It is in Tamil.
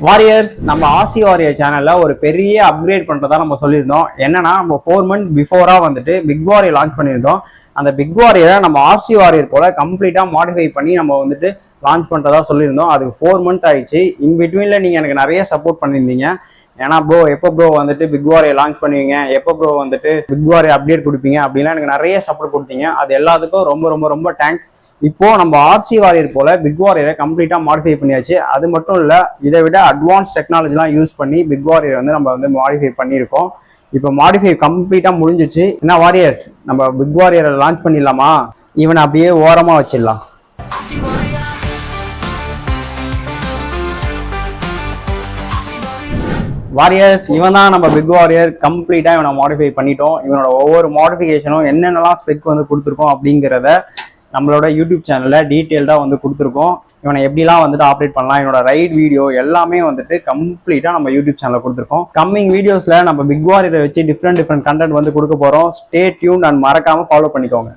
வாரியர்ஸ் நம்ம ஆசி வாரியர் சேனல்ல ஒரு பெரிய அப்கிரேட் பண்றதா நம்ம சொல்லியிருந்தோம். என்னன்னா நம்ம 4 months பிஃபோரா வந்துட்டு பிக் வாரியர் லான்ச் பண்ணியிருந்தோம். அந்த பிக் வாரியரை நம்ம ஆசி வாரியர் போல கம்ப்ளீட்டா மாடிஃபை பண்ணி நம்ம வந்துட்டு லான்ச் பண்றதா சொல்லியிருந்தோம். அதுக்கு 4 months ஆயிடுச்சு. இன் பிட்வீன்ல நீங்க எனக்கு நிறைய சப்போர்ட் பண்ணியிருந்தீங்க. ஏன்னா ப்ரோ எப்போ ப்ரோ வந்துட்டு பிக் வாரியர் லான்ச் பண்ணுவீங்க, எப்போ ப்ரோ வந்துட்டு பிக் வாரியர் அப்டேட் கொடுப்பீங்க அப்படின்னா எனக்கு நிறைய சப்போர்ட் கொடுத்தீங்க. அது எல்லாத்துக்கும் ரொம்ப ரொம்ப ரொம்ப தேங்க்ஸ். இப்போ நம்ம ஆர்சி வாரியர் போல பிக் வாரியரை கம்ப்ளீட்டா மாடிஃபை பண்ணியாச்சு. அது மட்டும் இல்ல, இதை விட அட்வான்ஸ் டெக்னாலஜிலாம் யூஸ் பண்ணி பிக் வாரியர் வந்து நம்ம வந்து மாடிஃபை பண்ணியிருக்கோம். இப்போ மாடிஃபை கம்ப்ளீட்டா முடிஞ்சிச்சு. என்ன வாரியர்ஸ், நம்ம பிக் வாரியரை லான்ச் பண்ணிடலாமா? இவனை அப்படியே ஓரமா வச்சிடலாம். வாரியர்ஸ், இவன் தான் நம்ம பிக் வாரியர். கம்ப்ளீட்டா இவனை மாடிஃபை பண்ணிட்டோம். இவனோட ஒவ்வொரு மாடிஃபிகேஷனும் என்னென்னலாம் ஸ்பெக் வந்து கொடுத்துருக்கோம் அப்படிங்கிறத நம்மளோட யூடியூப் சேனல்ல டீட்டெயில்டா வந்து கொடுத்துருக்கோம். இவனை எப்படிலாம் வந்துட்டு ஆப்ரேட் பண்ணலாம், இவனோட ரைட் வீடியோ எல்லாமே வந்துட்டு கம்ப்ளீட்டா நம்ம யூடியூப் சேனல்ல கொடுத்துருக்கோம். கம்மிங் வீடியோஸ்ல நம்ம பிக் வாரியரை வச்சு டிஃப்ரெண்ட் கண்டென்ட் வந்து கொடுக்க போறோம். ஸ்டே டியூன் அண்ட் மறக்காம ஃபாலோ பண்ணிக்கோங்க.